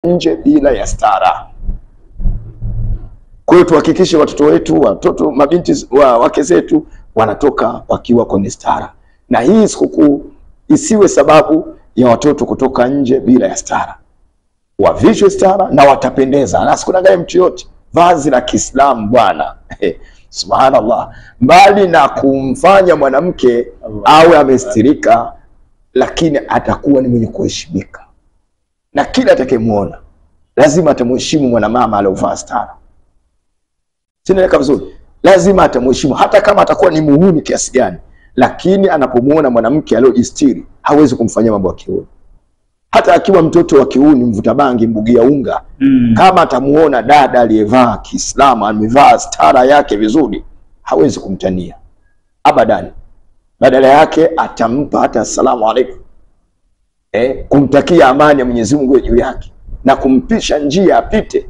nje bila ya stara. Kwa hiyo tuhakikishe watoto wetu, mabinti wake zetu wanatoka wakiwa kwenye stara, na hii sikukuu isiwe sababu ya watoto kutoka nje bila ya stara. Wavishwe stara na watapendeza, na sikunagaye mtu yote vazi la Kiislamu bwana. Subhanallah, mbali na kumfanya mwanamke awe amestirika, lakini atakuwa ni mwenye kuheshimika, na kila atakayemuona lazima atamheshimu mwanamama aliyovaa stara. Sinaeleka vizuri? Lazima atamheshimu hata kama atakuwa ni muhuni kiasi gani, lakini anapomuona mwanamke aliyojistiri hawezi kumfanyia mambo ya kiuni. Hata akiwa mtoto wa kiuni, mvuta bangi, mbugia unga, kama atamuona dada aliyevaa Kiislamu, amevaa stara yake vizuri, hawezi kumtania abadan. Badala yake atampa hata asalamu alaykum, kumtakia amani ya Mwenyezi Mungu juu yake na kumpisha njia apite.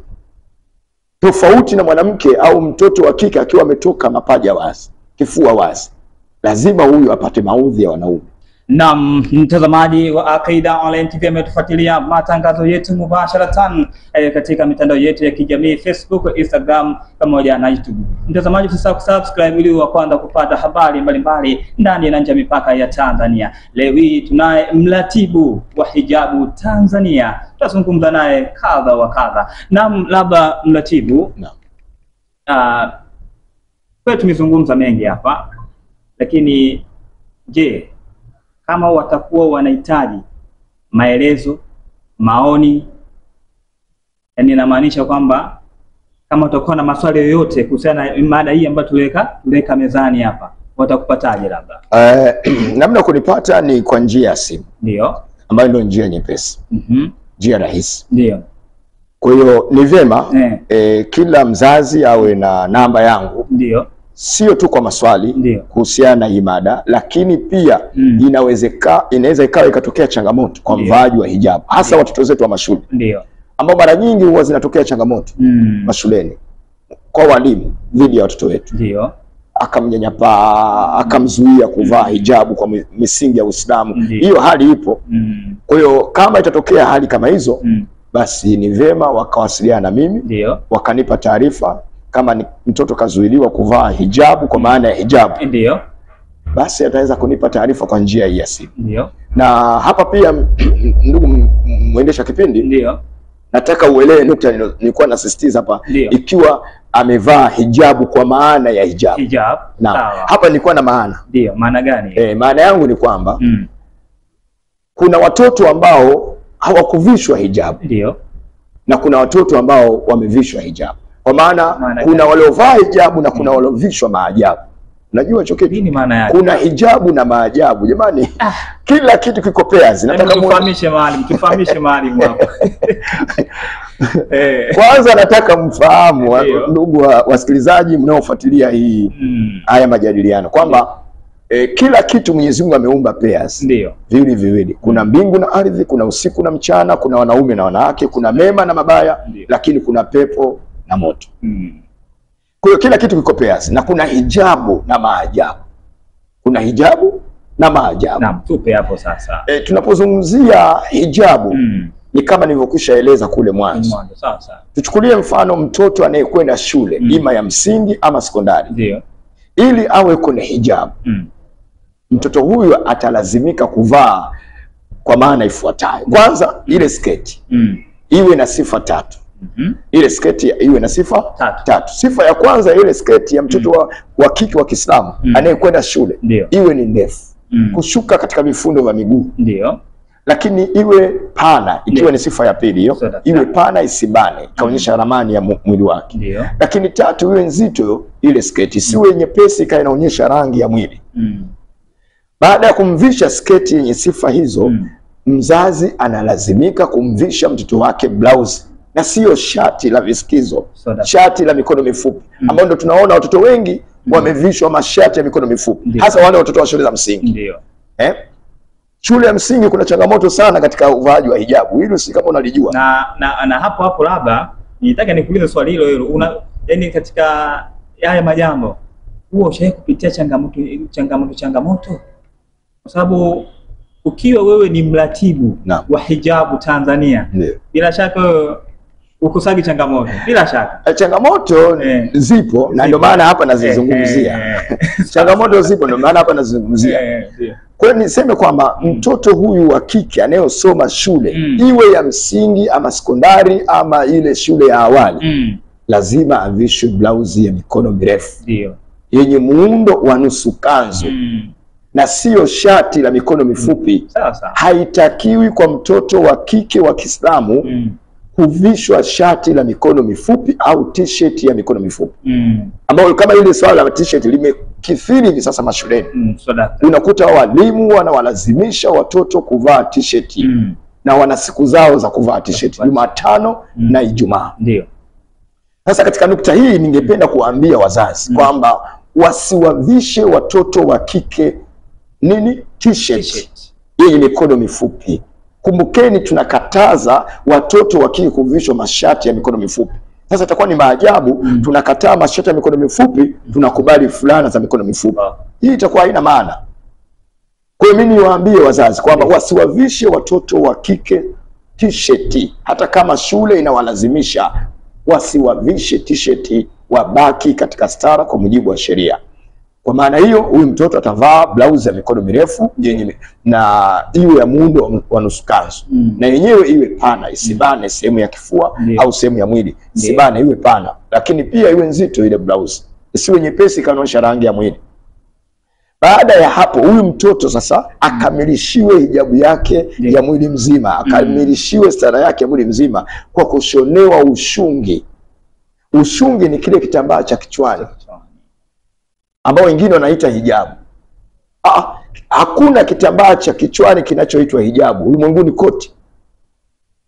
Tofauti na mwanamke au mtoto wa kike akiwa ametoka mapaja wazi, kifua wazi, lazima huyu apate maudhi ya wanaume. Naam, mtazamaji wa Aqida Online TV, ametufuatilia matangazo yetu mubasharatan katika mitandao yetu ya kijamii Facebook, Instagram pamoja na YouTube. Mtazamaji, usisahau kusubscribe ili wa kwanza kupata habari mbalimbali ndani na nje ya mipaka ya Tanzania. Leo hii tunaye mratibu wa hijabu Tanzania, tutazungumza naye kadha wa kadha. Naam, labda mratibu, kwa tumezungumza mengi hapa, lakini je, kama watakuwa wanahitaji maelezo, maoni, yani inamaanisha kwamba kama utakuwa na maswali yoyote kuhusiana na mada hii ambayo tuweka mezani hapa, watakupataje labda? Namna kunipata ni kwa njia ya simu. Ndio. Ambayo ndio njia nyepesi. Njia rahisi. Ndio. Kwa hiyo ni vyema kila mzazi awe na namba yangu. Ndio. Sio tu kwa maswali kuhusiana na hii mada, lakini pia inaweza ikawa ikatokea changamoto kwa mvaaji wa hijabu, hasa watoto wetu wa mashule. Ndio. Ambao mara nyingi huwa zinatokea changamoto mashuleni kwa walimu dhidi ya watoto wetu. Ndio. Akamnyanyapaa, akamzuia kuvaa hijabu kwa misingi ya Uislamu. Hiyo hali ipo. Kwa hiyo kama itatokea hali kama hizo, basi ni vyema wakawasiliana na mimi, wakanipa taarifa. Kama ni mtoto kazuiliwa kuvaa hijabu kwa maana ya hijabu, ndio, basi ataweza kunipa taarifa kwa njia hii ya simu. Ndio. Na hapa pia, ndugu muendesha kipindi, ndio, nataka uelewe nukta nilikuwa nasisitiza hapa. Ikiwa amevaa hijabu kwa maana ya hijabu. Na hapa nilikuwa na maana. Ndio, maana gani? Maana yangu ni kwamba kuna watoto ambao hawakuvishwa hijabu. Ndio. Na kuna watoto ambao wamevishwa hijabu. Kwa maana kuna waliovaa hijabu na kuna waliovishwa maajabu. Unajua hicho kitu? Nini maana yake? Kuna hijabu na maajabu. Jamani, kila kitu kiko pairs. Nataka tufahamishe mahali hapo. Kwanza nataka mfahamu ndugu wasikilizaji mnaofuatilia haya majadiliano kwamba kila kitu Mwenyezi Mungu ameumba pairs. Ndio. Viwili. Kuna mbingu na ardhi, kuna usiku na mchana, kuna wanaume na wanawake, kuna mema na mabaya, lakini kuna pepo na moto. Kwa hiyo kila kitu kiko pairs, na kuna hijabu na maajabu. Kuna hijabu na maajabu. Naam, tupe hapo sasa. Tunapozungumzia hijabu, ni kama nilivyokwisha eleza kule mwanzo. Sasa tuchukulie mfano mtoto anayekwenda shule, ima ya msingi ama sekondari. Ndio. Ili awe kwenye hijabu, mtoto huyu atalazimika kuvaa kwa maana ifuatayo. Kwanza, ile sketi iwe na sifa tatu. Ile sketi iwe na sifa tatu. Sifa ya kwanza, ile sketi ya mtoto wa kike wa Kiislamu anayekwenda shule iwe ni ndefu, kushuka katika vifundo vya miguu. Ndio. Lakini iwe pana, ikiwa ni sifa ya pili hiyo. Iwe pana, isibane, ikaonyesha ramani ya mwili wake. Lakini tatu, iwe nzito ile sketi, siwe nyepesi ikawa inaonyesha rangi ya mwili. Baada ya kumvisha sketi yenye sifa hizo, mzazi analazimika kumvisha mtoto wake blouse, na sio shati la visikizo, shati la mikono mifupi, ambao ndio tunaona watoto wengi wamevishwa mashati ya mikono mifupi, hasa wale watoto wa shule za msingi. Ndio. Shule ya msingi kuna changamoto sana katika uvaaji wa hijabu. Hilo si kama unalijua. Na hapo labda nitaka nikuulize swali hilo. Yaani katika haya majambo huwa ushawahi kupitia changamoto? Kwa sababu ukiwa wewe ni mratibu wa hijabu Tanzania, bila shaka ukusagi changamoto, bila shaka changamoto zipo, na ndio maana hapa nazizungumzia. Changamoto zipo, ndio maana hapa nazizungumzia. Kwa hiyo niseme kwamba mtoto huyu wa kike anayosoma shule iwe ya msingi ama sekondari ama ile shule ya awali, lazima avishwe blausi ya mikono mirefu yenye muundo wa nusu kanzu na sio shati la mikono mifupi. Haitakiwi kwa mtoto wa kike wa Kiislamu kuvishwa shati la mikono mifupi au t-shirt ya mikono mifupi, ambao kama ile swala la t-shirt limekithiri hivi sasa mashuleni. Unakuta walimu wanawalazimisha watoto kuvaa t-shirt na wana siku zao za kuvaa t-shirt, Jumatano na Ijumaa. Sasa katika nukta hii ningependa kuwaambia wazazi kwamba wasiwavishe watoto wa kike t-shirt yenye mikono mifupi. Kumbukeni, tunakataza watoto wa kike kuvishwa mashati ya mikono mifupi. Sasa itakuwa ni maajabu tunakataa mashati ya mikono mifupi, tunakubali fulana za mikono mifupi. Hii itakuwa haina maana. Kwa hiyo mimi niwaambie wazazi kwamba wasiwavishe watoto wa kike t-shirt, hata kama shule inawalazimisha wasiwavishe t-shirt, wabaki katika stara kwa mujibu wa sheria. Kwa maana hiyo huyu mtoto atavaa blouse ya mikono mirefu yenye na iwe ya muundo wa nusu kanzu, na yenyewe iwe pana, isibane sehemu ya kifua au sehemu ya mwili, isibane, iwe pana, lakini pia iwe nzito ile blouse, isiwe nyepesi kanaonyesha rangi ya mwili. Baada ya hapo huyu mtoto sasa akamilishiwe hijabu yake ya mwili mzima, akamilishiwe stara yake ya mwili mzima kwa kushonewa ushungi. Ushungi ni kile kitambaa cha kichwani ambao wengine wanaita hijabu. Hakuna kitambaa cha kichwani kinachoitwa hijabu ulimwenguni kote.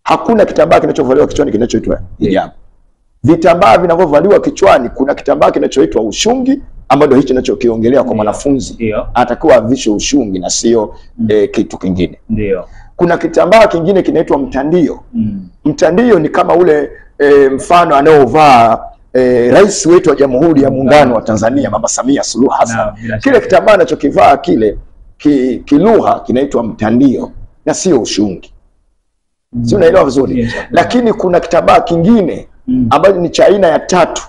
Hakuna kitambaa kinachovaliwa kichwani kinachoitwa hijabu. Vitambaa vinavyovaliwa kichwani, kuna kitambaa kinachoitwa ushungi ambao ndio hicho ninachokiongelea kwa mwanafunzi. Atakuwa avishwe ushungi na sio kitu kingine. Kuna kitambaa kingine kinaitwa mtandio. Mtandio ni kama ule mfano anaovaa Rais wetu wa Jamhuri ya Muungano wa Tanzania, Mama Samia Suluhu Hassan. Kile kitambaa anachokivaa kile kilugha kinaitwa mtandio na sio ushungi. Si unaelewa vizuri? Lakini kuna kitambaa kingine ambacho ni cha aina ya tatu.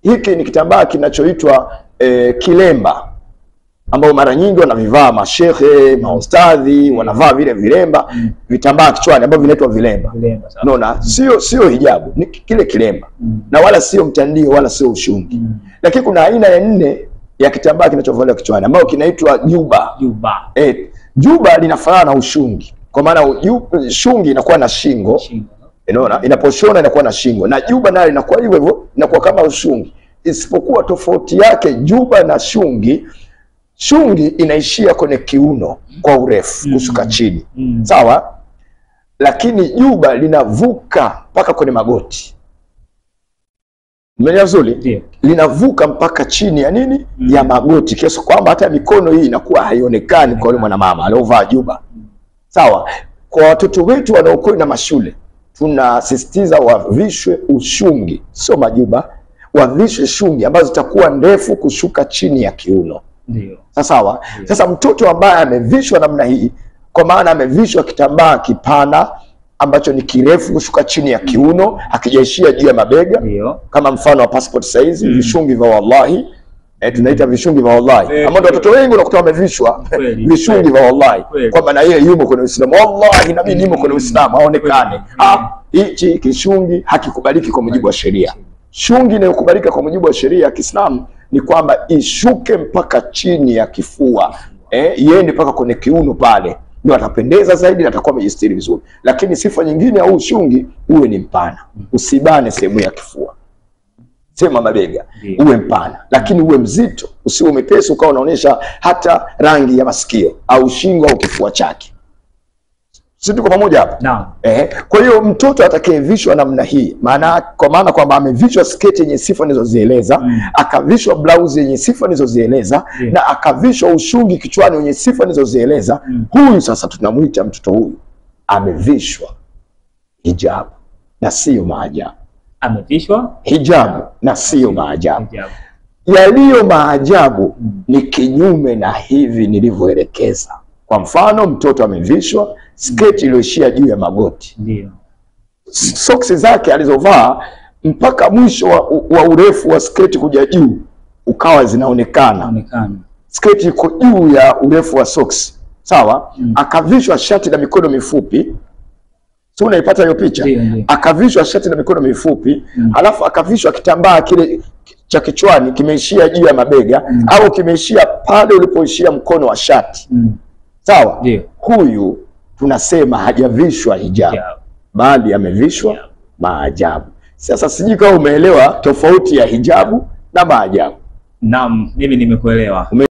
Hiki ni kitambaa kinachoitwa kilemba, ambao mara nyingi wanavivaa mashehe, maustadhi, wanavaa vile vilemba, vitambaa kichwani ambavyo vinaitwa vilemba. Unaona, sio hijabu, ni kile kilemba. Na wala sio mtandio wala sio ushungi. Lakini kuna aina ya nne ya kitambaa kinachovaliwa kichwani ambao kinaitwa juba. Juba linafanana na ushungi. Kwa maana shungi inakuwa na shingo. Unaona, inaposhona inakuwa na shingo, na juba nayo inakuwa hivyo hivyo, inakuwa kama ushungi. Isipokuwa tofauti yake juba na shungi, shungi inaishia kwenye kiuno kwa urefu kushuka chini. Sawa? Lakini juba linavuka mpaka kwenye magoti. Umeelewa vizuri? Linavuka mpaka chini ya nini? Ya magoti, kiasi kwamba hata mikono hii inakuwa haionekani kwa yule mwanamama aliovaa juba. Sawa? Kwa watoto wetu wanaokuwa na mashule, tunasisitiza wavishwe ushungi, sio majuba, wavishwe shungi ambazo zitakuwa ndefu kushuka chini ya kiuno. Sawa? Sasa mtoto ambaye amevishwa namna hii, kwa maana amevishwa kitambaa kipana ambacho ni kirefu kushuka chini ya kiuno, akijaishia juu ya mabega, kama mfano wa passport size, vishungi vya wallahi, tunaita vishungi vya wallahi, ambao watoto wengi unakuta wamevishwa vishungi vya wallahi, kwa maana yeye yumo kwenye Uislamu. Wallahi na mimi nimo kwenye Uislamu, aonekane. Hichi kishungi hakikubaliki kwa mujibu wa sheria. Shungi inayokubalika kwa mujibu wa sheria ya Kiislamu ni kwamba ishuke mpaka chini ya kifua, iende mpaka kwenye kiuno pale, ndio atapendeza zaidi na atakuwa amejistiri vizuri. Lakini sifa nyingine ya ushungi, uwe ni mpana, usibane sehemu ya kifua, sema mabega, uwe mpana, lakini uwe mzito, usiwe mepesi ukawa unaonyesha hata rangi ya masikio au shingo au kifua chake. Sisi tuko pamoja hapa? Naam. Kwa hiyo mtoto atakayevishwa namna hii, kwa maana kwamba amevishwa sketi yenye sifa nilizozieleza, akavishwa blouse yenye sifa nilizozieleza, na akavishwa ushungi kichwani wenye sifa nilizozieleza, huyu sasa tunamuita mtoto huyu amevishwa hijabu na sio maajabu. Amevishwa hijabu na sio maajabu. Yaliyo maajabu ni kinyume na hivi nilivyoelekeza Kwa mfano mtoto amevishwa sketi iliyoishia juu ya magoti. Ndio. Soksi zake alizovaa mpaka mwisho wa urefu wa sketi kuja juu ukawa zinaonekana. Sketi iko juu ya urefu wa soksi. Sawa? Akavishwa shati la mikono mifupi. Sio, unaipata hiyo picha? Akavishwa shati la mikono mifupi, alafu akavishwa kitambaa kile cha kichwani kimeishia juu ya mabega au kimeishia pale ulipoishia mkono wa shati. Sawa? Huyu tunasema hajavishwa hijabu, bali amevishwa maajabu. Sasa sijui kama umeelewa tofauti ya hijabu na maajabu. Naam, mimi nimekuelewa.